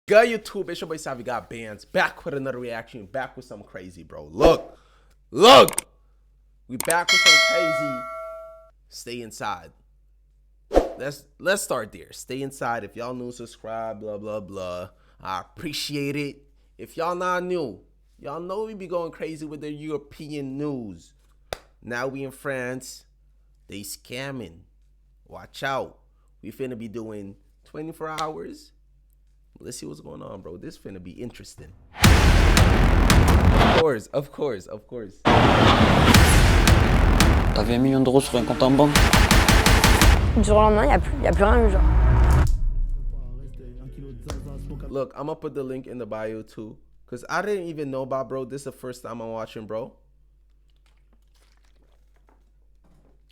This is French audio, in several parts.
Good YouTube, it's your boy Savvy Got Bands, back with another reaction, back with something crazy, bro. Look, we back with some crazy. Stay inside. Let's start there. Stay inside. If y'all new, subscribe, blah blah blah. I appreciate it. If y'all not new, y'all know we be going crazy with the European news. Now we in France, they scamming. Watch out. We finna be doing 24 hours. Let's see what's going on, bro. This finna be interesting. Of course. T'avais 1 million d'euros sur un compte en banque? Du jour au lendemain, il n'y a plus rien, genre. Look, I'm gonna put the link in the bio too. Because I didn't even know about bro. This is the first time I'm watching, bro.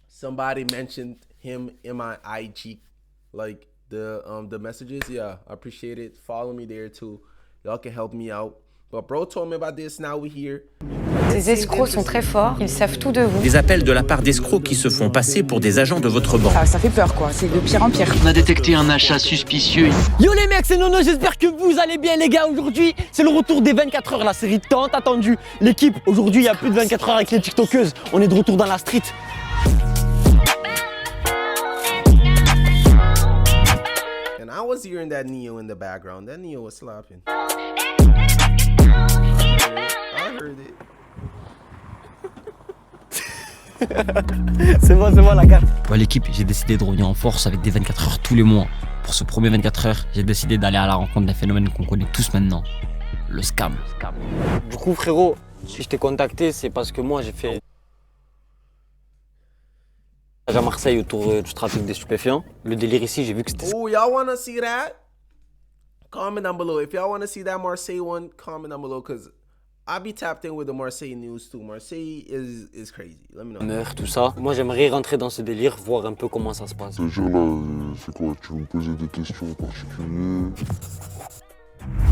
Somebody mentioned him in my IG, like the messages. Yeah, I appreciate it. Follow me there too. Y'all can help me out. But bro told me about this. Now we here. Ces escrocs sont très forts, ils savent tout de vous. Des appels de la part d'escrocs qui se font passer pour des agents de votre banque. Ça fait peur quoi, c'est de pire en pire. On a détecté un achat suspicieux. Yo les mecs, c'est Nono, j'espère que vous allez bien les gars. Aujourd'hui, c'est le retour des 24 heures, la série tant attendue. L'équipe, aujourd'hui, il y a plus de 24 heures avec les tiktokeuses. On est de retour dans la street. And I was hearing that Neo in the background. That Neo was slapping. I heard it. C'est bon la carte. Ouais, l'équipe, j'ai décidé de revenir en force avec des 24 heures tous les mois. Pour ce premier 24 heures, j'ai décidé d'aller à la rencontre d'un phénomène qu'on connaît tous maintenant. Le scam. Du coup frérot, si je t'ai contacté, c'est parce que moi j'ai fait à Marseille autour du trafic des stupéfiants. Le délire ici, j'ai vu que c'était... Oh, y'all wanna see that? Comment down below. If y'all wanna see that Marseille one, comment down below, cause I be tapped in with the Marseille news too. Marseille is crazy. Let me know. Meurt, tout ça. Moi j'aimerais rentrer dans ce délire, voir un peu comment ça se passe. Déjà là, c'est quoi? Tu veux me poser des questions en particulier?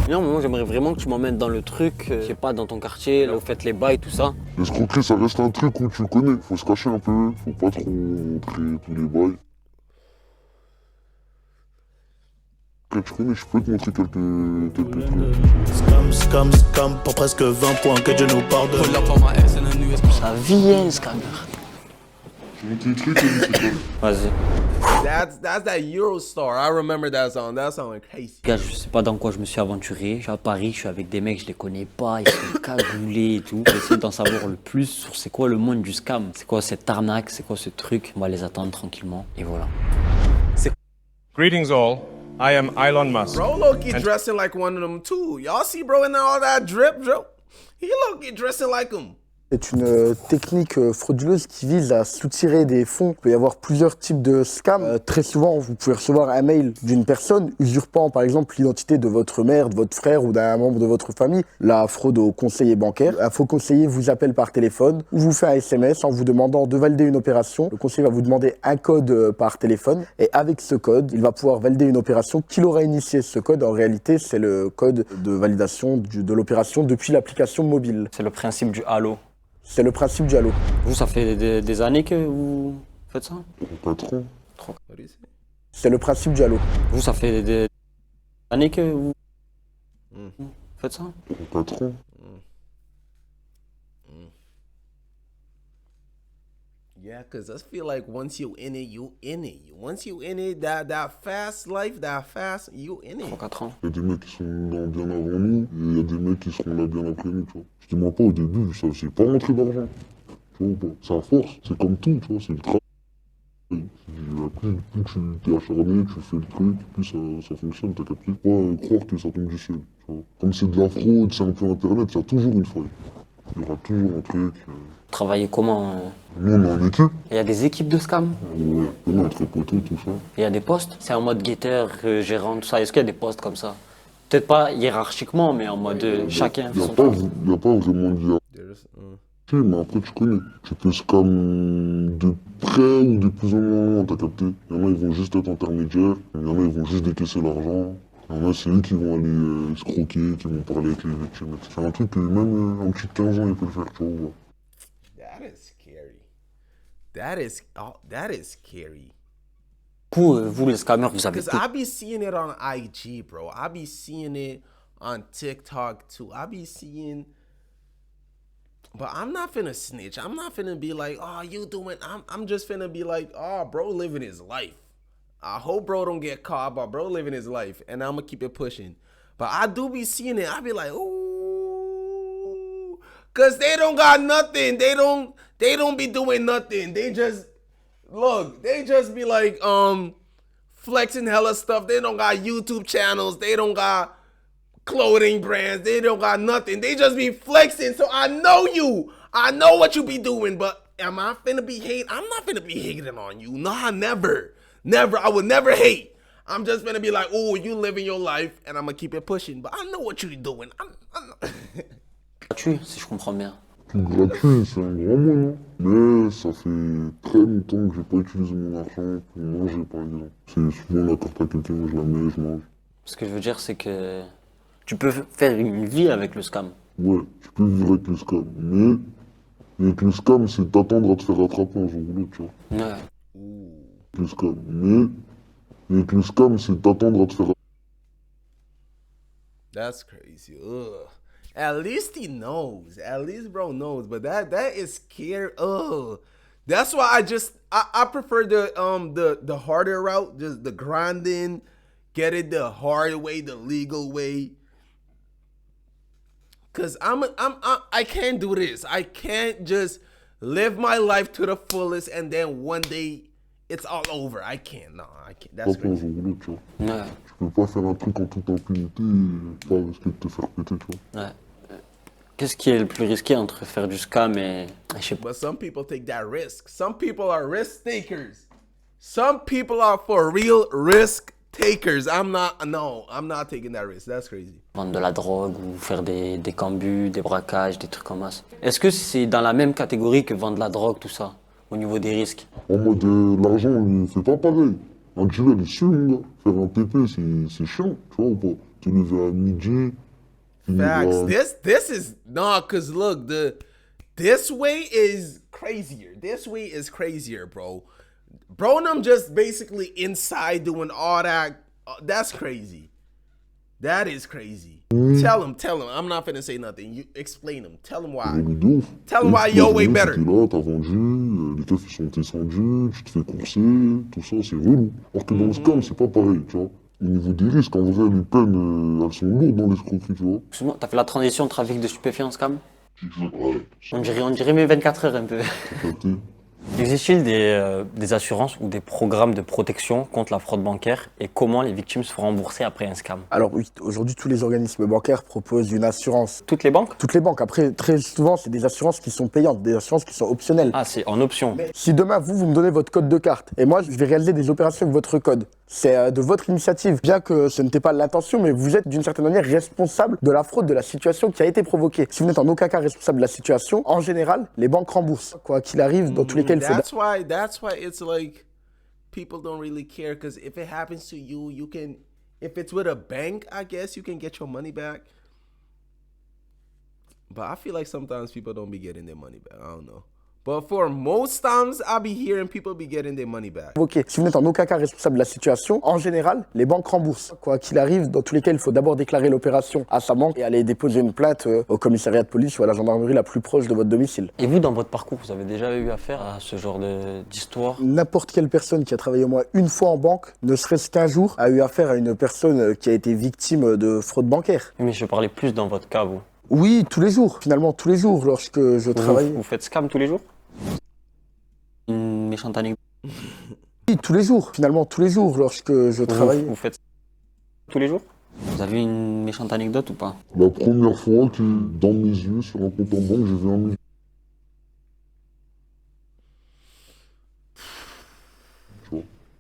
Non, moi j'aimerais vraiment que tu m'emmènes dans le truc, je sais pas, dans ton quartier, là où vous faites les bails, tout ça. L'escroquerie, ça reste un truc où tu le connais. Faut se cacher un peu, faut pas trop montrer tous les bails. Quand tu connais, je peux te montrer quelques trucs. Scam, pour presque 20 points, que Dieu nous pardonne. Ça vient le scammer. Je montre les trucs et c'est quoi? Vas-y. That's that Eurostar. I remember that song. That song went crazy. Gars, je sais pas dans quoi je me suis aventuré. Je suis à Paris, je suis avec des mecs, je les connais pas, ils sont cagoulés et tout. J'essaie d'en savoir le plus sur c'est quoi le monde du scam. C'est quoi cette arnaque, c'est quoi ce truc. On va les attendre tranquillement. Et voilà. Greetings all. I am Elon Musk. Bro low-key dressing like one of them too. Y'all see bro in all that drip, bro? He low-key dressing like him. C'est une technique frauduleuse qui vise à soutirer des fonds. Il peut y avoir plusieurs types de scams. Très souvent, vous pouvez recevoir un mail d'une personne usurpant par exemple l'identité de votre mère, de votre frère ou d'un membre de votre famille. La fraude au conseiller bancaire. Un faux conseiller vous appelle par téléphone ou vous fait un SMS en vous demandant de valider une opération. Le conseiller va vous demander un code par téléphone et avec ce code, il va pouvoir valider une opération qu'il aura initié. Ce code, en réalité, c'est le code de validation de l'opération depuis l'application mobile. C'est le principe du halo. C'est le principe du halo. Vous, ça fait des années que vous faites ça? Pas trop. C'est le principe du halo. Vous, ça fait des années que vous faites ça? Pas trop. Yeah, cause I feel like once you in it, you in it. Once you in it, that fast life, that fast, you in it. 3-4 ans. Il y a des mecs qui sont là bien avant nous, et il y a des mecs qui seront là bien après nous, tu vois. Je dis moi pas au début, ça c'est pas rentrer d'argent. Tu vois ou pas? C'est à force, c'est comme tout, tu vois, c'est le travail. Plus tu t'es acharné, tu fais le truc, plus ça fonctionne, t'as capté. Pas croire que ça tombe du ciel, tu vois. Comme c'est de la fraude, c'est un peu internet, il y a toujours une faille. Il y aura toujours un truc. Travaillez comment? Nous on est en équipe. Il y a des équipes de scam? Ouais, on est entre poteaux, tout ça. Il y a des postes? C'est en mode guetteur, gérant, tout ça. Est-ce qu'il y a des postes comme ça? Peut-être pas hiérarchiquement, mais en mode chacun fait son truc. Il n'y a pas vraiment de mais après tu connais. Tu peux scam de près ou de plus en moins loin, t'as capté. Il y en a ils vont juste être intermédiaires, il y en a ils vont juste décaisser l'argent. Il y en a c'est eux qui vont aller escroquer, qui vont parler avec les victimes. C'est un truc que même un petit de 15 ans il peut le faire, tu vois. That is scary. That is scary. Du coup, vous les scammers, vous avez Because tout. I be seeing it on IG, bro. I be seeing it on TikTok too. I be seeing, but I'm not finna snitch. I'm not finna be like, oh, you doing. I'm just finna be like, oh, bro, living his life. I hope bro don't get caught, but bro living his life, and I'm gonna keep it pushing. But I do be seeing it. I be like, ooh, cause they don't got nothing. They don't be doing nothing. They just look. They just be like, flexing hella stuff. They don't got YouTube channels. They don't got clothing brands. They don't got nothing. They just be flexing. So I know you. I know what you be doing. But am I finna be hate? I'm not finna be hating on you. Nah, never. Never. I would never hate. I'm just finna be like, oh, you living your life, and I'm gonna keep it pushing. But I know what you doing. Gratuit, si je comprends bien. Gratuit, c'est un grand mot, non? Mais ça fait très longtemps que j'ai pas utilisé mon argent pour manger, par exemple. C'est souvent la carte à quelqu'un, je la mets, je mange. Ce que je veux dire, c'est que tu peux faire une vie avec le scam. Ouais, tu peux vivre avec le scam, mais avec le scam, c'est t'attendre à te faire rattraper un jour ou l'autre, tu vois. Ouais. Avec le scam, mais avec le scam, c'est t'attendre à te faire rattraper. That's crazy. Ugh. At least he knows. At least bro knows. But that is scary. Ugh. That's why I prefer the harder route, just the grinding, get it the hard way, the legal way. Cause I can't do this. I can't just live my life to the fullest and then one day it's all over. I can't. No, I can't. That's Un crazy. jour ou l'autre, tu vois. Ouais. Tu peux pas faire un truc en toute impunité et pas risquer de te faire péter, tu vois. Ouais. Qu'est-ce qui est le plus risqué entre faire du scam et je sais pas. But some people take that risk. Some people are risk takers. Some people are for real risk takers. I'm not taking that risk. That's crazy. Vendre de la drogue ou faire des cambus, des braquages, des trucs comme ça. Est-ce que c'est dans la même catégorie que vendre de la drogue, tout ça, au niveau des risques? En mode, l'argent, lui, c'est pas pareil. Un dealer, il est sûr, mon gars. Faire un PP, c'est chiant, tu vois ou pas? Te lever à midi. Facts. This is cause look, this way is crazier. This way is crazier, bro. Bro, them just basically inside doing all that. That's crazy. That is crazy. Tell him. I'm not finna say nothing. You explain him. Tell him why. Tell him why your way better. T'es là, t'as vendu, les keufs ils sont descendus, tu te fais courser, tout ça, c'est relou. Alors que dans le scam, c'est pas pareil, tu vois. Au niveau des risques, en vrai, les peines, elles sont lourdes dans l'escroquerie, tu vois. Excuse-moi, t'as fait la transition de trafic de stupéfiants scam? On dirait mes 24 heures un peu. Existe-t-il des assurances ou des programmes de protection contre la fraude bancaire et comment les victimes se font rembourser après un scam? Alors oui, aujourd'hui, tous les organismes bancaires proposent une assurance. Toutes les banques? Toutes les banques. Après, très souvent, c'est des assurances qui sont payantes, des assurances qui sont optionnelles. Ah, c'est en option. Si demain, vous me donnez votre code de carte et moi, je vais réaliser des opérations avec votre code, c'est de votre initiative. Bien que ce n'était pas l'intention, mais vous êtes d'une certaine manière responsable de la fraude, de la situation qui a été provoquée. Si vous n'êtes en aucun cas responsable de la situation, en général, les banques remboursent. Quoi qu'il arrive, dans tous les cas, il faut... That's why it's like people don't really care, because if it happens to you, you can, if it's with a bank, I guess you can get your money back. But I feel like sometimes people don't be getting their money back. I don't know. But for most times, I be hearing people be getting their money back. Ok, si vous n'êtes en aucun cas responsable de la situation, en général, les banques remboursent. Quoi qu'il arrive, dans tous les cas, il faut d'abord déclarer l'opération à sa banque et aller déposer une plainte au commissariat de police ou à la gendarmerie la plus proche de votre domicile. Et vous, dans votre parcours, vous avez déjà eu affaire à ce genre d'histoire? N'importe quelle personne qui a travaillé au moins une fois en banque, ne serait-ce qu'un jour, a eu affaire à une personne qui a été victime de fraude bancaire. Mais je parlais plus dans votre cas, vous. Oui, tous les jours. Finalement, tous les jours, lorsque je travaille. Vous faites scam tous les jours? Une méchante anecdote. Oui, tous les jours. Finalement, tous les jours, lorsque je travaille. Vous faites tous les jours? Vous avez une méchante anecdote ou pas? La première fois que, dans mes yeux, sur un compte en banque, j'ai vu 1 million.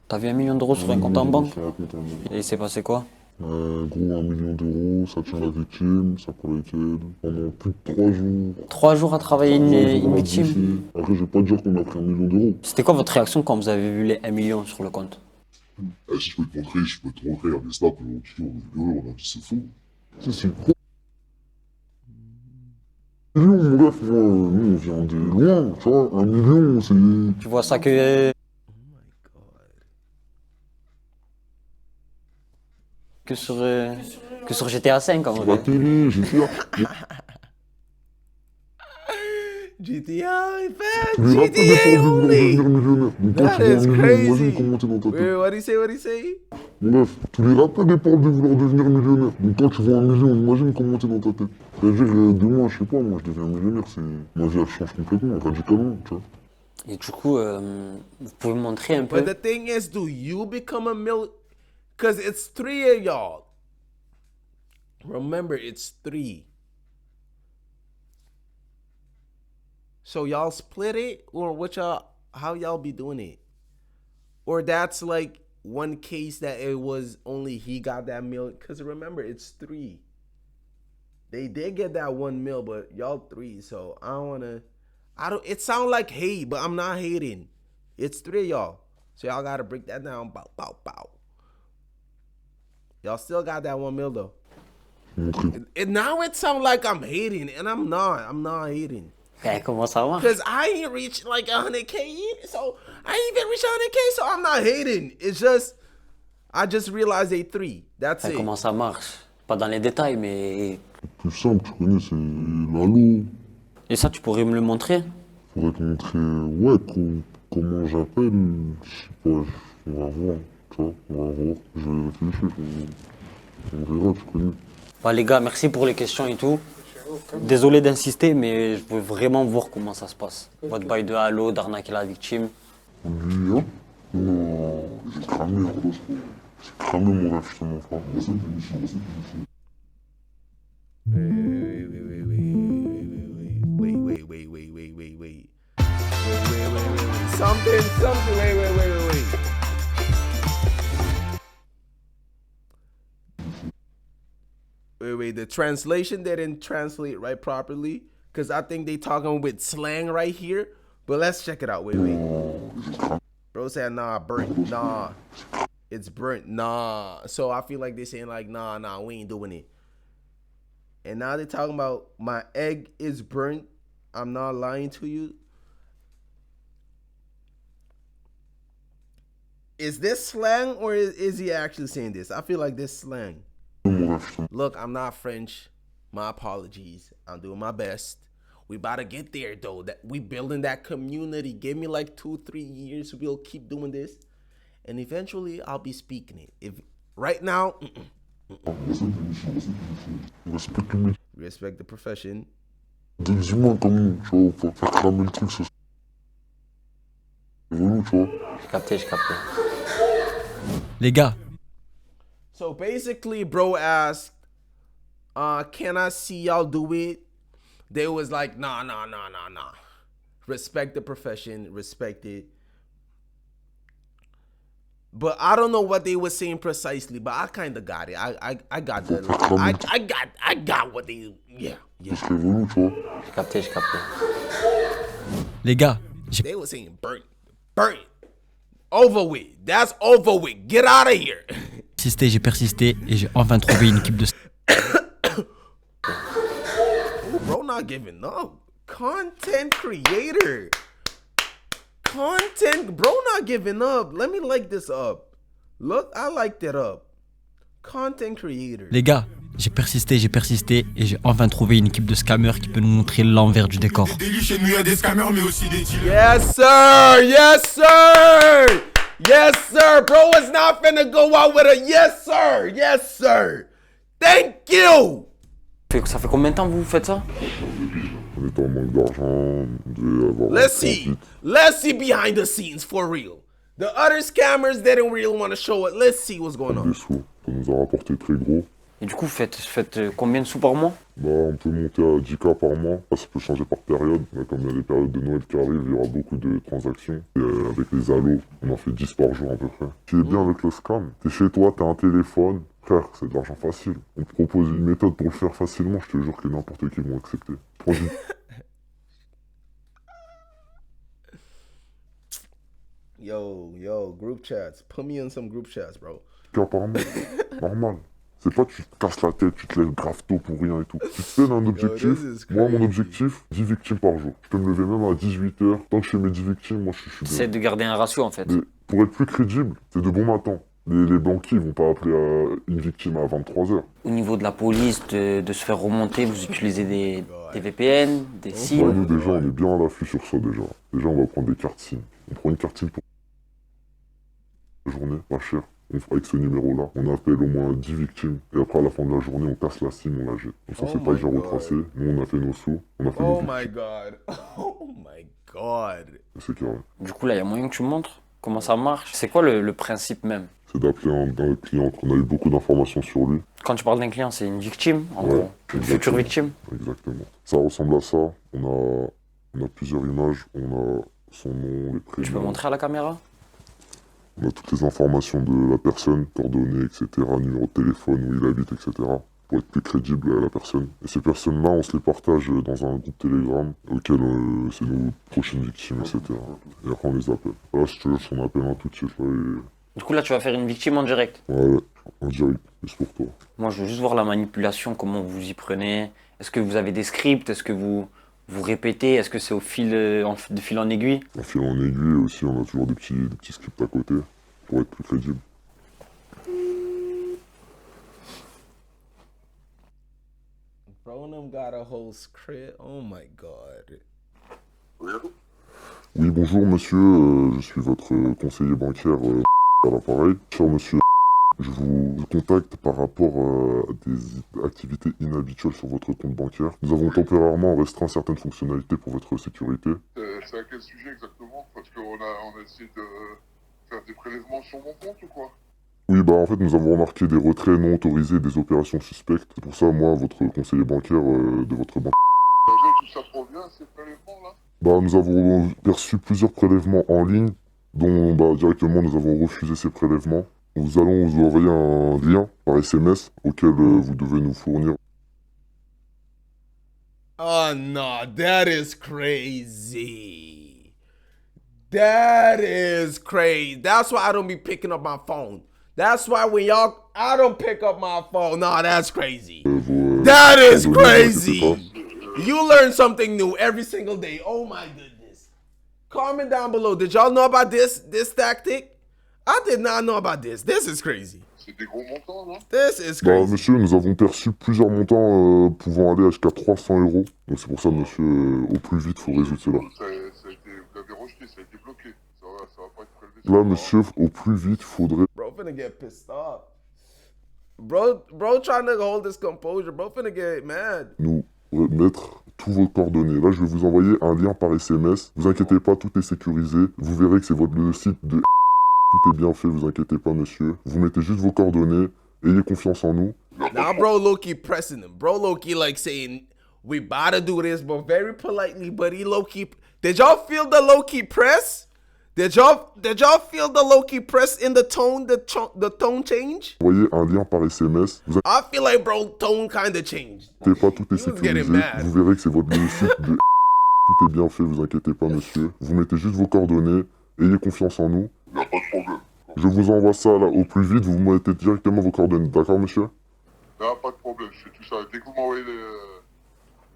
T'as vu 1 million d'euros sur un compte en banque? Et il s'est passé quoi? Gros, 1 million d'euros, ça tient la victime, ça prend avec elle, pendant plus de 3 jours. 3 jours à travailler une victime? Après, je vais pas dire qu'on a pris 1 million d'euros. C'était quoi votre réaction quand vous avez vu les 1 million sur le compte? Si je peux te montrer, il y a des snaps, on a dit c'est fou. C'est quoi? Million, bref, moi, nous, on vient de loin, tu vois, 1 million, c'est... Tu vois ça que... que sur GTA 5 en La vrai. télé, GTA. GTA, in fact, Tous les rappeurs des GTA perdus vouloir only. devenir millionnaires. Donc quand That tu vois is un million, crazy. imagine comment t'es dans ta tête. Wait, what do you say? What do you say? Bref, tous les rappeurs des perdus vouloir devenir millionnaires. Donc quand tu vois un million, imagine comment t'es dans ta tête. C'est-à-dire, demain, je sais pas, moi je deviens millionnaire, ma vie elle change complètement, radicalement, tu vois. Et du coup, vous pouvez me montrer un peu. But the thing is, do you become a million? Because it's 3 of y'all. Remember, it's 3. So y'all split it, or what y'all? How y'all be doing it? Or that's like one case that it was only he got that meal. Because remember, it's 3. They did get that 1 mil, but y'all 3. So I don't wanna. It sound like hate, but I'm not hating. It's 3 of y'all. So y'all gotta break that down. Bow, bow, bow. Y'all still got that 1 mil though. And now it sound like I'm hating, and I'm not. I'm not hating. Eh, comment ça marche? Because I ain't reached like 100K, so I ain't even reached 100K, so I'm not hating. It's just, I just realized they 3. That's Eh, it. comment ça marche? Pas dans les détails, mais... Le plus simple, tu connais, c'est l'Halo. Et ça, tu pourrais me le montrer? Faudrait te montrer, ouais, comment j'appelle, je sais pas, on va voir, tu vois, on va voir. Je vais réfléchir, on verra, tu connais. Bah les gars, merci pour les questions et tout. Désolé d'insister, mais je veux vraiment voir comment ça se passe. Votre bail de Halo, d'arnaquer la victime. Lui, hein? Non, j'ai cramé, gros. J'ai cramé mon rêve, justement, frère. Wait. Something, wait. Wait, the translation didn't translate right properly. Because I think they talking with slang right here. But let's check it out, wait. Bro said, nah, burnt, nah. It's burnt, nah. So I feel like they're saying like, nah, we ain't doing it. And now they're talking about my egg is burnt. I'm not lying to you. Is this slang or is he actually saying this? I feel like this slang. Look, I'm not French. My apologies. I'm doing my best. We about to get there though. That we building that community. Give me like 2-3 years. We'll keep doing this. And eventually I'll be speaking it. If right now, respect the profession. Dis-moi comment, tu vois, pour faire cramer le truc, c'est relou, tu vois. J'ai capté. Les gars, So basically, bro asked, can I see y'all do it? They was like, nah. Respect the profession, respect it. But I don't know what they were saying precisely, but I kind of got it. I got that. I got what they, yeah. C'est relou, tu vois. J'ai capté. les gars, They were saying burnt. Over with. That's over with. Get out of here. j'ai persisté et j'ai enfin trouvé une équipe de... Ooh, bro, not giving up. Content creator. Bro, not giving up. Let me like this up. Look, I liked it up. Content creator. Les gars, j'ai persisté et j'ai enfin trouvé une équipe de scammers qui peut nous montrer l'envers du décor. Yes, sir. Bro is not finna go out with a yes, sir. Thank you. Ça fait combien de temps que vous faites ça? On était en manque d'argent, on devait avoir... Let's see behind the scenes for real. The other scammers didn't really want to show it. Let's see what's going on. Des sous, ça nous a rapporté très gros. Et du coup, vous faites combien de sous par mois? Bah, on peut monter à 10K par mois. Ça peut changer par période. Mais comme il y a les périodes de Noël qui arrivent, il y aura beaucoup de transactions. Et avec les halos, on en fait 10 par jour à peu près. Ce qui est bien avec le scam, t'es chez toi, t'as un téléphone. Frère, c'est de l'argent facile. On te propose une méthode pour le faire facilement, je te jure que n'importe qui va accepter. Prends du... Yo, group chats. Put me in some group chats, bro. 10K par mois, normal. C'est pas que tu te casses la tête, tu te lèves grave tôt pour rien et tout. Tu te donnes un objectif. Moi, mon objectif, 10 victimes par jour. Je peux me lever même à 18h. Tant que je fais mes 10 victimes, moi, je suis bien. C'est de garder un ratio, en fait. Mais pour être plus crédible, c'est de bon matin. Les banquiers, ils vont pas appeler une victime à 23h. Au niveau de la police, de se faire remonter, vous utilisez des VPN, des SIM. Nous, déjà, on est bien à l'affût sur ça, déjà. Déjà, on va prendre des cartes SIM. On prend une carte SIM pour la journée, pas cher. Avec ce numéro-là, on appelle au moins 10 victimes. Et après, à la fin de la journée, on casse la SIM, on la jette. Comme ça, c'est pas déjà retracé. Nous, on a fait nos sous, on a fait nos victimes. Oh my god. Oh my god. C'est carré. Du coup, là, il y a moyen que tu me montres comment ça marche. C'est quoi le principe même? C'est d'appeler un client. On a eu beaucoup d'informations sur lui. Quand tu parles d'un client, c'est une victime, en gros. Une future victime. Exactement. Ça ressemble à ça. On a plusieurs images. On a son nom, les prénoms. Tu peux montrer à la caméra? On a toutes les informations de la personne, coordonnées, etc., numéro de téléphone, où il habite, etc., pour être plus crédible à la personne. Et ces personnes-là, on se les partage dans un groupe Telegram, auquel c'est nos prochaines victimes, etc. Et après, on les appelle. Là, je te laisse, on appelle un tout de suite. Là, Du coup, là, tu vas faire une victime en direct? Ouais, en direct. C'est pour toi. Moi, je veux juste voir la manipulation, comment vous y prenez. Est-ce que vous avez des scripts? Est-ce que vous répétez? Est-ce que c'est au fil, de fil en aiguille? En fil en aiguille aussi, on a toujours des petits scripts à côté, pour être plus crédible. Bro, got a whole script. Oh my god. Oui, bonjour monsieur, je suis votre conseiller bancaire à l'appareil. Cher monsieur, je vous contacte par rapport à des activités inhabituelles sur votre compte bancaire. Nous avons temporairement restreint certaines fonctionnalités pour votre sécurité. C'est à quel sujet exactement? Parce qu'on a essayé de faire des prélèvements sur mon compte ou quoi? Oui, bah en fait, nous avons remarqué des retraits non autorisés, des opérations suspectes. C'est pour ça, moi, votre conseiller bancaire de votre banque. D'où ça provient, ces prélèvements-là? Bah, nous avons perçu plusieurs prélèvements en ligne, dont directement nous avons refusé ces prélèvements. Nous allons vous envoyer un lien par SMS auquel vous devez nous fournir. Oh no, that is crazy. That is crazy. That's why I don't be picking up my phone. That's why when I don't pick up my phone. No, that's crazy. That is crazy. You learn something new every single day. Oh my goodness. Comment down below. Did y'all know about this tactic? I did not know about this. This is crazy. C'est des gros montants, non? This is Bah, crazy. monsieur, nous avons perçu plusieurs montants pouvant aller jusqu'à 300 €. Donc c'est pour ça, monsieur, au plus vite, il faut résoudre cela. Vous l'avez rejeté, ça a été bloqué. Ça va pas être prélevé. Là, monsieur, au plus vite, faudrait... Bro finna get pissed off. Bro trying to hold his composure. Bro finna get mad. nous mettre tous vos coordonnées. Là, je vais vous envoyer un lien par SMS. Vous inquiétez pas, tout est sécurisé. Vous verrez que c'est le site de... Tout est bien fait, vous inquiétez pas, monsieur. Vous mettez juste vos coordonnées. Ayez confiance en nous. Now, bro, low-key pressing him. Bro, low-key like saying, we about to do this, but very politely, but he low-key... Did y'all feel the low-key press? Did y'all feel the low-key press in the tone, the tone change? Envoyez un lien par SMS. Vous I feel like, bro, tone kind of changed. inquiétez pas, tout est He was getting sécurisé. mad. Vous verrez que c'est le site de... Tout est bien fait, vous inquiétez pas, monsieur. Vous mettez juste vos coordonnées. Ayez confiance en nous. Y a pas de problème. Je vous envoie ça là au plus vite. Vous mettez directement vos coordonnées. D'accord, monsieur? Y a pas de problème, je fais tout ça. Dès que vous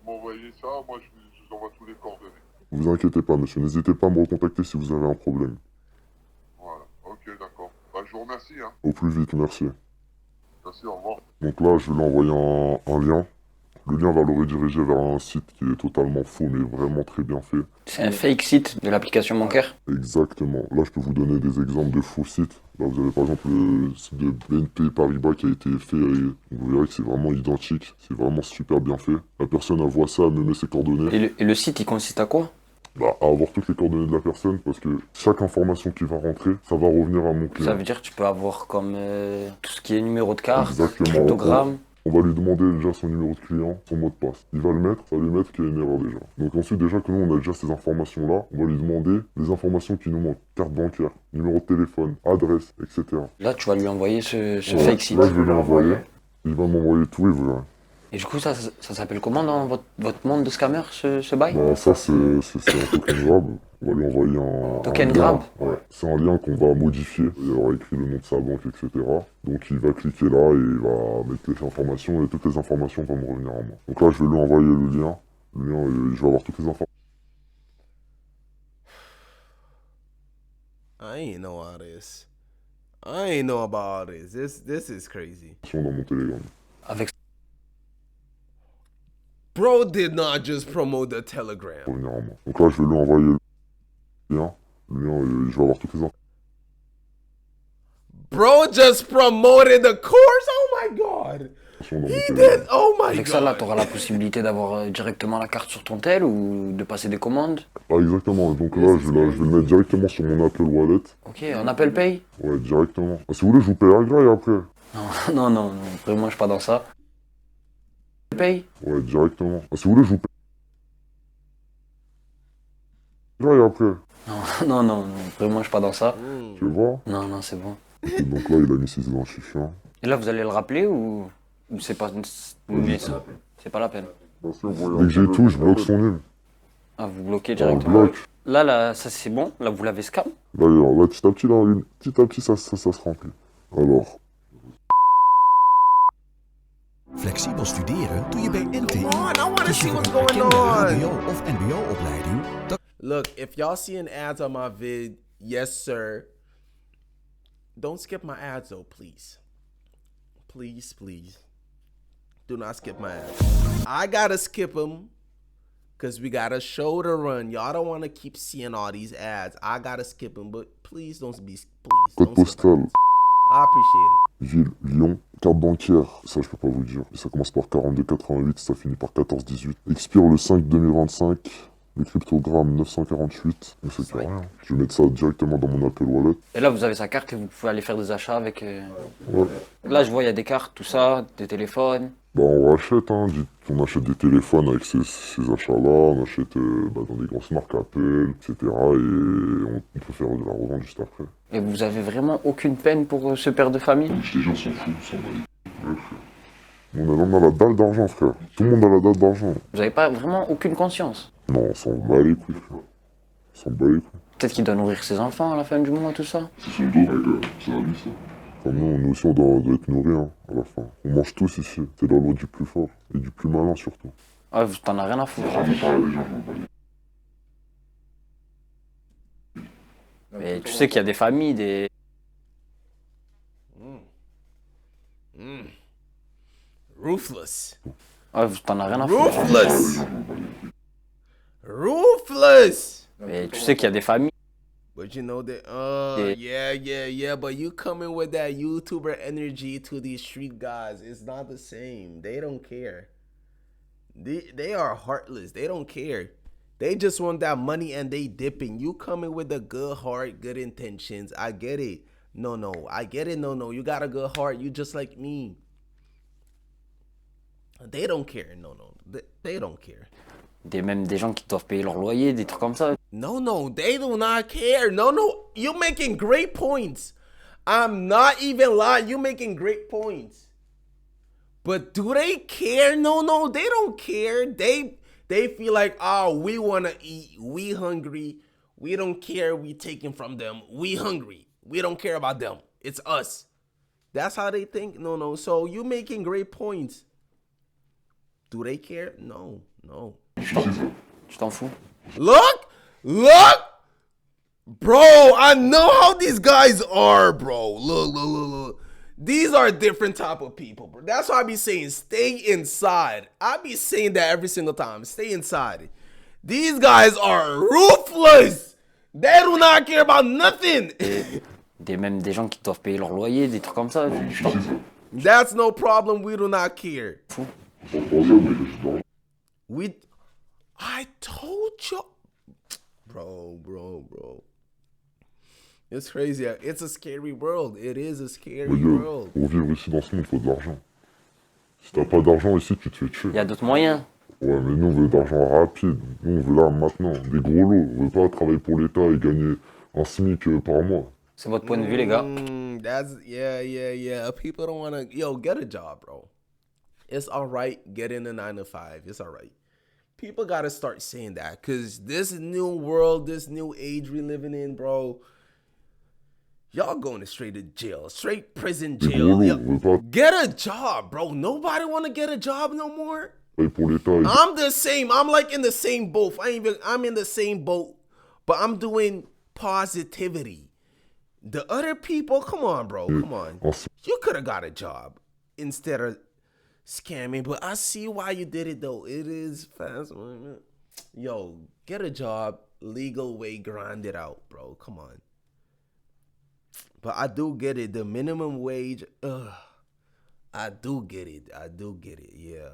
m'envoyez ça, moi je vous envoie tous les coordonnées. Vous inquiétez pas, monsieur. N'hésitez pas à me recontacter si vous avez un problème. Voilà, ok, d'accord. Bah, je vous remercie, hein. Au plus vite, merci. Merci, au revoir. Donc là, je vais lui envoyer un lien. Le lien va le rediriger vers un site qui est totalement faux, mais vraiment très bien fait. C'est un fake site de l'application bancaire? Exactement. Là, je peux vous donner des exemples de faux sites. Là, vous avez par exemple le site de BNP Paribas qui a été fait. Et vous verrez que c'est vraiment identique. C'est vraiment super bien fait. La personne, elle voit ça, elle me met ses coordonnées. Et le site, il consiste à quoi? Bah, à avoir toutes les coordonnées de la personne, parce que chaque information qui va rentrer, ça va revenir à mon client. Ça veut dire que tu peux avoir comme tout ce qui est numéro de carte, Exactement. cryptogramme. On va lui demander déjà son numéro de client, son mot de passe. Il va le mettre, ça va lui mettre qu'il y a une erreur déjà. Donc ensuite, déjà que nous, on a déjà ces informations-là, on va lui demander les informations qui nous manquent. Carte bancaire, numéro de téléphone, adresse, etc. Là, tu vas lui envoyer ce Ouais, fake site. Là, je vais lui envoyer. Il va m'envoyer tout et vous verrez. Et du coup, ça s'appelle comment dans votre monde de scammer, ce bail? Bah, ça, c'est un token grab. On va lui envoyer un... Token lien. grab? Ouais. C'est un lien qu'on va modifier. Il y aura écrit le nom de sa banque, etc. Donc, il va cliquer là et il va mettre les informations et toutes les informations vont me revenir à moi. Donc là, je vais lui envoyer le lien. Je vais avoir toutes les informations. I ain't know all this. I ain't know about all this. This is crazy. Dans mon Telegram. Avec Bro did not just promote the Telegram. Pour venir en moi. Donc là, je vais lui envoyer le lien. Le lien, je vais avoir toutes les infos. Bro just promoted the course. Oh my god. He did. Oh my Avec god. ça, là, tu auras la possibilité d'avoir directement la carte sur ton tel ou de passer des commandes. Ah, exactement. Donc là, je vais le mettre directement sur mon Apple Wallet. Ok, en Apple Pay. Ouais, directement. Ah, si vous voulez, je vous paye graille après. Non, non, vraiment, je suis pas dans ça. Pay. Ouais, directement. Ah, si vous voulez, je vous paye graille après. Non, vraiment, je suis pas dans ça. Tu veux voir? Non, c'est bon. Ok, donc là, il a mis ses identifiants. Et là, vous allez le rappeler ou c'est pas... C'est pas la peine. Dès que j'ai tout, je bloque son name. Ah, vous bloquez On directement. bloque. Là, ça c'est bon. Là, vous l'avez scam. Là, petit à petit, ça se remplit. Alors. Flexibel studeren doe je bij NTI. Come on, I want to see what's going HBO on. of mbo-opleiding. Look, if y'all seeing ads on my vid, yes sir. Don't skip my ads though, please. Please. Do not skip my ads. I gotta skip them because we got a show to run. Y'all don't want to keep seeing all these ads. I gotta skip them, but please don't be. Please. Code postal. I appreciate it. Ville, Lyon, carte bancaire, ça je peux pas vous le dire. Ça commence par 4288, ça finit par 1418. Expire le 5 2025. Le cryptogramme 948. Mais c'est rien. Je vais mettre ça directement dans mon Apple Wallet. Et là, vous avez sa carte et vous pouvez aller faire des achats avec... Ouais. Là, je vois, il y a des cartes, tout ça, des téléphones. Bah on rachète, hein. On achète des téléphones avec ces achats-là. On achète dans des grosses marques Apple, etc. Et on peut faire de la revente juste après. Et vous avez vraiment aucune peine pour ce père de famille? Les gens s'en foutent, s'en battent. On a la dalle d'argent, frère. Tout le monde a la dalle d'argent. Vous avez pas vraiment aucune conscience? Non, on s'en bat les couilles, frère. On s'en bat les couilles. Peut-être qu'il doit nourrir ses enfants à la fin du mois, tout ça. C'est son dos, mec, ça a dit ça. Enfin, nous aussi, on doit être nourris, hein, à la fin. On mange tous ici. C'est la loi du plus fort. Et du plus malin, surtout. Ah, t'en as rien à foutre. Mais tu sais qu'il y a des familles, des... Ruthless. Ah, t'en as rien à foutre. Ruthless. Mais tu sais qu'il y a des familles. But you know that, yeah, but you coming with that YouTuber energy to these street guys, it's not the same. They don't care. They are heartless. They don't care. They just want that money and they dipping. You coming with a good heart, good intentions. I get it. No, I get it. No, you got a good heart. You just like me. They don't care. No, they don't care. Même des gens qui doivent payer leur loyer, des trucs comme ça. No, they do not care. No, you're making great points. I'm not even lying. You're making great points. But do they care? No, they don't care. They feel like, oh, we want to eat. We hungry. We don't care. We taking from them. We hungry. We don't care about them. It's us. That's how they think. No. So you're making great points. Do they care? No. Tu t'en fous? Look! Bro, I know how these guys are, bro. Look. These are different type of people, bro. That's why I be saying stay inside. I be saying that every single time. Stay inside. These guys are ruthless. They do not care about nothing. Même des gens qui doivent payer leur loyer, des trucs comme ça. That's no problem. We do not care. I told you. Bro. It's crazy. It's a scary world. It is a scary world. Pour vivre ici dans ce monde, il faut de l'argent. Si t'as pas d'argent ici, tu te fais tuer. Il y a d'autres moyens. Ouais, mais nous, on veut de l'argent rapide. Nous, on veut là, maintenant. Des gros lots. On veut pas travailler pour l'État et gagner un SMIC par mois. C'est votre point de vue, les gars. Yeah. People don't want to... Yo, get a job, bro. It's all right getting a 9 to 5. It's all right. People got to start saying that because this new world, this new age we living in, bro, y'all going straight to jail, straight prison jail. Get a job, bro. Nobody want to get a job no more. I'm the same. I'm like in the same boat. I'm in the same boat, but I'm doing positivity. The other people, come on, bro, come on. You could have got a job instead of scamming, but I see why you did it though. It is fast. Yo, get a job, legal way, grind it out, bro. Come on. But I do get it. The minimum wage, I do get it. Yeah.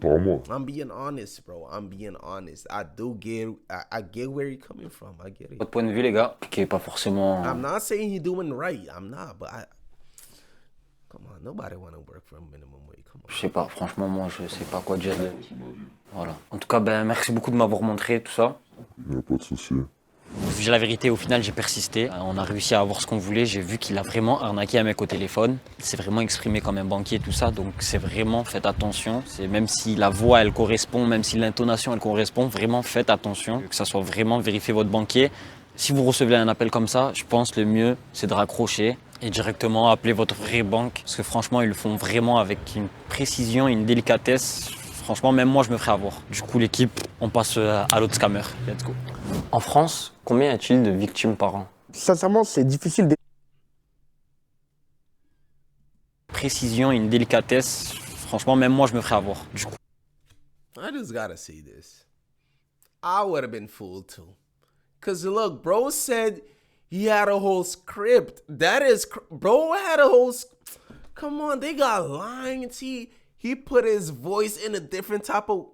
Par mois. I'm being honest, bro. I'm being honest. I get where you're coming from. I get it. Votre point de vue, les gars, qui est pas forcément. I'm not saying you're doing right. I'm not, but come on, nobody want to work for a minimum wage. Come on. Je sais pas, franchement, moi, je sais pas quoi dire. Voilà. En tout cas, ben, merci beaucoup de m'avoir montré tout ça. Y'a pas de souci. J'ai la vérité, au final, j'ai persisté. On a réussi à avoir ce qu'on voulait. J'ai vu qu'il a vraiment arnaqué un mec au téléphone. Il s'est vraiment exprimé comme un banquier, tout ça. Donc, c'est vraiment, faites attention. C'est même si la voix, elle correspond, même si l'intonation, elle correspond, vraiment, faites attention. Que ça soit vraiment, vérifiez votre banquier. Si vous recevez un appel comme ça, je pense le mieux, c'est de raccrocher et directement appeler votre vraie banque. Parce que franchement, ils le font vraiment avec une précision, une délicatesse. Franchement, même moi, je me ferais avoir. Du coup, l'équipe, on passe à l'autre scammer. Let's go. En France, combien y a-t-il de victimes par an? Sincèrement, c'est difficile. Précision, une délicatesse. Franchement, même moi, je me ferais avoir. Du coup. I just gotta say this. I would have been fooled too. Cause look, bro said he had a whole script. That is, bro had a whole. Come on, they got lines. He put his voice in a different type of.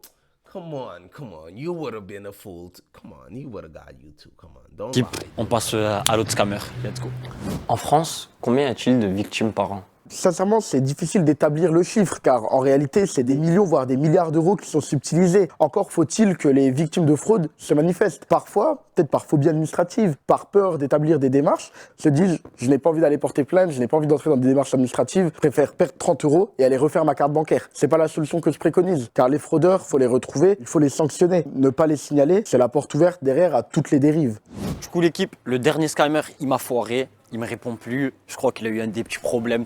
Come on. You would have been a fool. Come on, he would have got you too. Come on, don't lie. On passe à l'autre scammer. Let's go. En France, combien y a-t-il de victimes par an? Sincèrement, c'est difficile d'établir le chiffre, car en réalité, c'est des millions, voire des milliards d'euros qui sont subtilisés. Encore faut-il que les victimes de fraude se manifestent. Parfois, peut-être par phobie administrative, par peur d'établir des démarches, se disent « je n'ai pas envie d'aller porter plainte, je n'ai pas envie d'entrer dans des démarches administratives, je préfère perdre 30 € et aller refaire ma carte bancaire ». C'est pas la solution que je préconise, car les fraudeurs, faut les retrouver, il faut les sanctionner. Ne pas les signaler, c'est la porte ouverte derrière à toutes les dérives. Du coup, l'équipe, le dernier scammer, il m'a foiré, il me répond plus, je crois qu'il a eu des petits problèmes.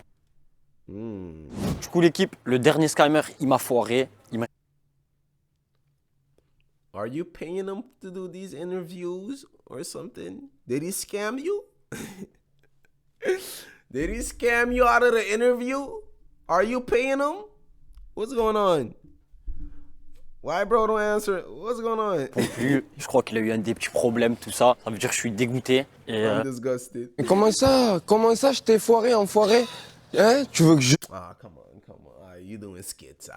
Du coup, l'équipe, le dernier scammer, il m'a foiré. Are you paying him to do these interviews or something? Did he scam you? Did he scam you out of the interview? Are you paying him? What's going on? Why bro don't answer? What's going on? Je crois qu'il a eu des petits problèmes, tout ça. Ça veut dire que je suis dégoûté. I'm disgusted. Mais comment ça je t'ai foiré, enfoiré? Hein? Tu veux que je... Ah, come on. You doing skits.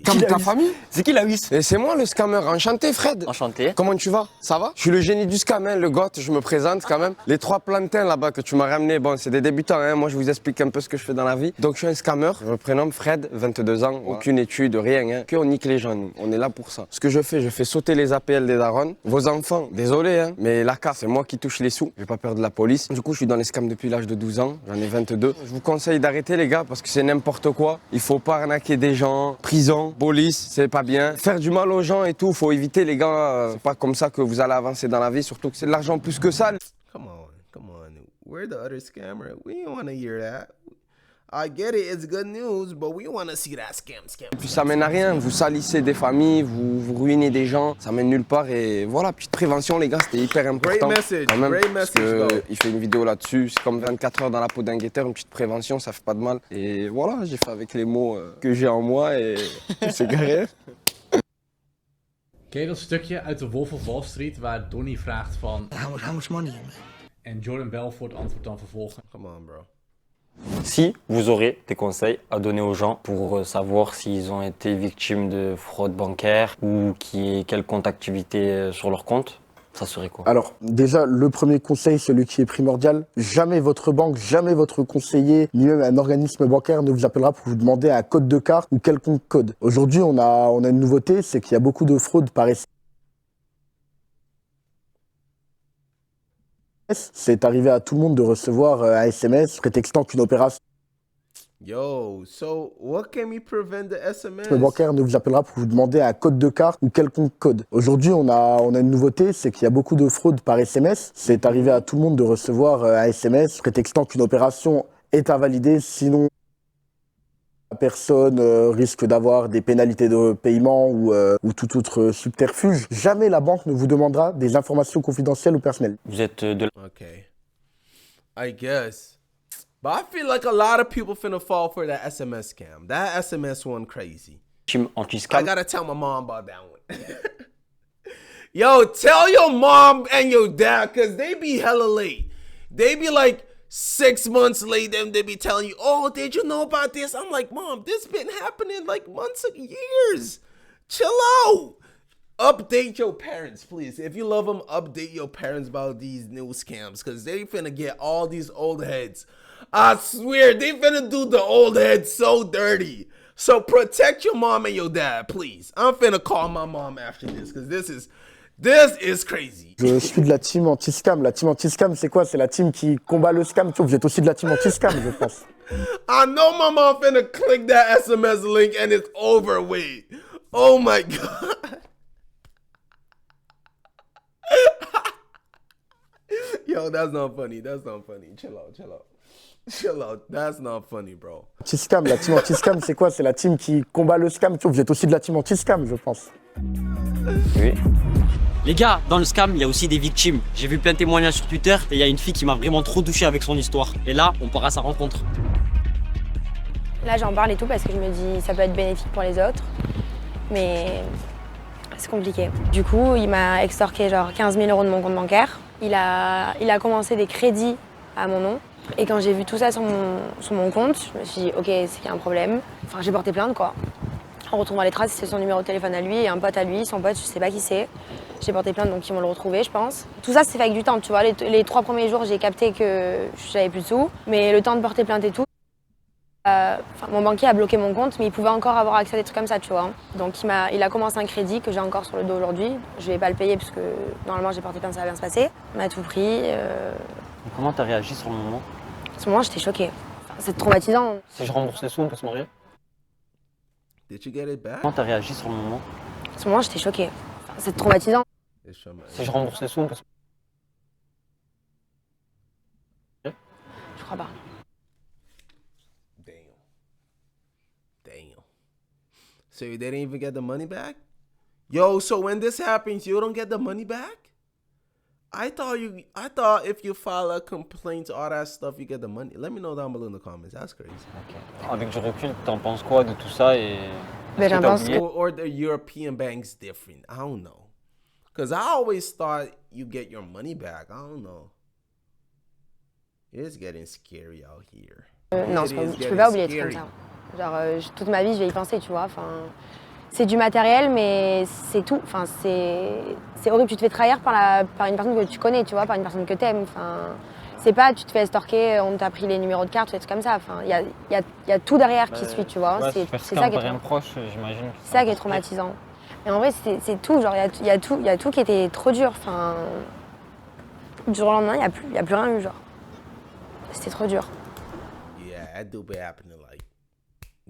Comme ta famille? C'est qui la huisse? Et c'est moi le scammer. Enchanté, Fred. Enchanté. Comment tu vas? Ça va? Je suis le génie du scam, hein, le goth, je me présente quand même. Les 3 plantains là-bas que tu m'as ramenés, bon, c'est des débutants, hein. Moi je vous explique un peu ce que je fais dans la vie. Donc je suis un scammer. Je me prénomme Fred, 22 ans, aucune étude, rien, hein. Que on nique les gens, nous. On est là pour ça. Ce que je fais sauter les APL des darons. Vos enfants, désolé, hein, mais la carte, c'est moi qui touche les sous. J'ai pas peur de la police. Du coup, je suis dans les scams depuis l'âge de 12 ans. J'en ai 22. Je vous conseille d'arrêter, les gars, parce que c'est n'importe quoi. Il faut pas arnaquer des gens. Prison, police, c'est pas bien. Faire du mal aux gens et tout, faut éviter, les gars. C'est pas comme ça que vous allez avancer dans la vie, surtout que c'est de l'argent plus que ça. Come on. We're the other scammer. We don't want to hear that. I get it, it's good news, but we want to see that scam. Et puis ça mène à rien, vous salissez des familles, vous ruinez des gens, ça mène nulle part et voilà, petite prévention les gars, c'était hyper important. Great message, quand même, great parce message. que il fait une vidéo là-dessus, c'est comme 24 heures dans la peau d'un guetteur, une petite prévention, ça fait pas de mal. Et voilà, j'ai fait avec les mots que j'ai en moi et c'est carré. Ken je dat stukje uit de Wolf of Wall Street waar Donnie vraagt van... How much money? En Jordan Belfort antwoordt dan vervolgens... Come on, bro. Si vous aurez des conseils à donner aux gens pour savoir s'ils ont été victimes de fraude bancaire ou quelle compte activité sur leur compte, ça serait quoi? Alors, déjà, le premier conseil, celui qui est primordial, jamais votre banque, jamais votre conseiller, ni même un organisme bancaire ne vous appellera pour vous demander un code de carte ou quelconque code. Aujourd'hui, on a une nouveauté, c'est qu'il y a beaucoup de fraudes par SMS. C'est arrivé à tout le monde de recevoir un SMS prétextant qu'une opération Yo, so what can we prevent the SMS? Le bancaire ne vous appellera pour vous demander un code de carte ou quelconque code. Aujourd'hui, on a une nouveauté, c'est qu'il y a beaucoup de fraudes par SMS. C'est arrivé à tout le monde de recevoir un SMS prétextant qu'une opération est invalidée, sinon la personne risque d'avoir des pénalités de paiement ou tout autre subterfuge. Jamais la banque ne vous demandera des informations confidentielles ou personnelles. Vous êtes de... Okay. I guess. But I feel like a lot of people finna fall for that SMS scam. That SMS one crazy. I gotta tell my mom about that one. Yo, tell your mom and your dad, cause they be hella late. They be like 6 months late, and they be telling you, oh, did you know about this? I'm like, Mom, this been happening like months and years. Chill out. Update your parents, please. If you love them, update your parents about these new scams, because they finna get all these old heads. I swear, they finna do the old heads so dirty. So protect your mom and your dad, please. I'm finna call my mom after this, because this is crazy. Je suis de la team anti-scam. La team anti-scam, c'est quoi? C'est la team qui combat le scam. Vous êtes aussi de la team anti-scam, je pense. I know my mom finna click that SMS link and it's over with. Oh my God. Yo, that's not funny. That's not funny. Chill out, chill out. Chill out. That's not funny, bro. Anti-scam, la team anti-scam, c'est quoi? C'est la team qui combat le scam. Vous êtes aussi de la team anti-scam, je pense. Oui. Les gars, dans le scam, il y a aussi des victimes. J'ai vu plein de témoignages sur Twitter et il y a une fille qui m'a vraiment trop touché avec son histoire. Et là, on part à sa rencontre. Là, j'en parle et tout parce que je me dis ça peut être bénéfique pour les autres. Mais c'est compliqué. Du coup, il m'a extorqué genre 15 000 € de mon compte bancaire. Il a commencé des crédits à mon nom. Et quand j'ai vu tout ça sur mon compte, je me suis dit, ok, c'est qu'il y a un problème. Enfin, j'ai porté plainte, quoi. En retrouvant les traces, c'est son numéro de téléphone à lui et un pote à lui. Son pote, je sais pas qui c'est. J'ai porté plainte, donc ils vont le retrouver, je pense. Tout ça, c'est fait avec du temps, tu vois. Les 3 premiers jours, j'ai capté que j'avais plus de sous. Mais le temps de porter plainte et tout, mon banquier a bloqué mon compte, mais il pouvait encore avoir accès à des trucs comme ça, tu vois. Donc il a commencé un crédit que j'ai encore sur le dos aujourd'hui. Je vais pas le payer parce que normalement j'ai porté plainte, ça va bien se passer. Il m'a tout pris. Comment t'as réagi sur le moment? À ce moment, j'étais choquée. Enfin, c'est traumatisant. Si je rembourse les sous, on peut se marier? Did you get it back? Comment t'as réagi sur le moment? À ce moment, j'étais choquée. Enfin, c'est traumatisant. Si je rembourse les sous, on peut se marier? Je crois pas. Damn. So they didn't even get the money back? Yo, so when this happens, you don't get the money back? I thought if you file a complaint, all that stuff, you get the money. Let me know down below in the comments. That's crazy. Okay. Avec du recul, t'en penses quoi de tout ça et... Ben, j'en pense que... Or the European banks different. I don't know. Because I always thought you get your money back. I don't know. It's getting scary out here. Non, je peux pas oublier des trucs comme ça. Genre, toute ma vie, je vais y penser, tu vois. Enfin, c'est du matériel, mais c'est tout. Enfin, c'est horrible. Tu te fais trahir par une personne que tu connais, tu vois, par une personne que t'aimes. Enfin, c'est pas, tu te fais estorquer, on t'a pris les numéros de carte, ou des trucs comme ça. Enfin, il y a tout derrière qui suit, tu vois. Ouais, c'est ça qui est proche, j'imagine. C'est ça qui est traumatisant. Et en vrai, c'est tout. Genre, il y a tout qui était trop dur. Enfin, du jour au lendemain, il y a plus rien eu, genre. C'était trop dur. Yeah, that do be happening. Like,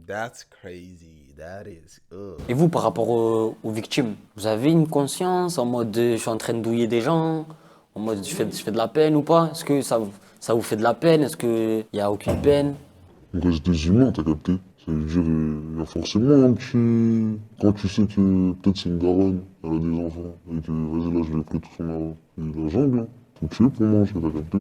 that's crazy. That is. Ugh. Et vous, par rapport aux victimes, vous avez une conscience en mode je suis en train de douiller des gens, en mode je fais de la peine ou pas? Est-ce que ça vous fait de la peine? Est-ce qu'il n'y a aucune peine? On reste des humains, t'as capté? Ça veut dire il y a forcément un petit... Quand tu sais que peut-être c'est une daronne, elle a des enfants, et que vas-y là je vais prendre tout son argent, et la jungle, hein. Faut tuer pour manger, t'as capté?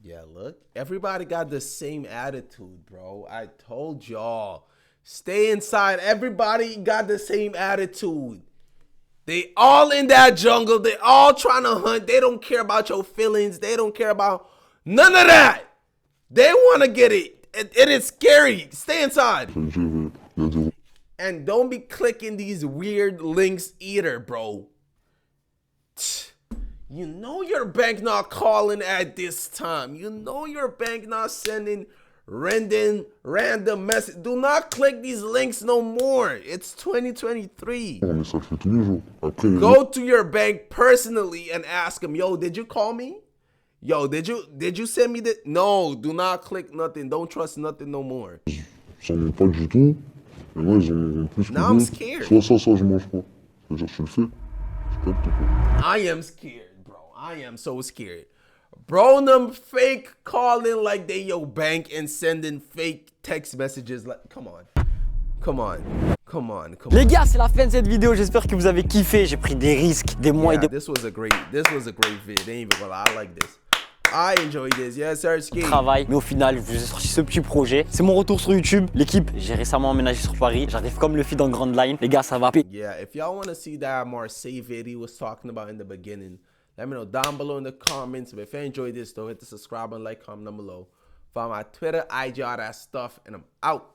Yeah, look, everybody got the same attitude, bro. I told y'all, stay inside. Everybody got the same attitude. They all in that jungle. They all trying to hunt. They don't care about your feelings. They don't care about none of that. They want to get it. It is scary. Stay inside. And don't be clicking these weird links either, bro. You know your bank not calling at this time. You know your bank not sending random message. Do not click these links no more. It's 2023. Go to your bank personally and ask them, yo, did you call me? Yo, did you send me the... No, do not click nothing. Don't trust nothing no more. J'en ai pas du tout. Et moi, ils en ont plus que Now I'm scared. Soit ça, je mange pas. C'est-à-dire, je le fais. Je capte pas. I am scared. I am so scared. Bro, them fake calling like they your bank and sending fake text messages. Like, come on. Les gars, c'est la fin de cette vidéo. J'espère que vous avez kiffé. J'ai pris des risques, des mois et des... This was a great vid. Ain't even gonna lie. I like this. I enjoyed this. Yes, sir, Ski. Travail, mais au final, je vous ai sorti ce petit projet. C'est mon retour sur YouTube. L'équipe, j'ai récemment emménagé sur Paris. J'arrive comme le feed en grande line. Les gars, ça va. Yeah, if y'all want to see that Marseille video he was talking about in the beginning, let me know down below in the comments. But if you enjoyed this, though, hit the subscribe and like, comment down below. Follow my Twitter, IG, all that stuff, and I'm out.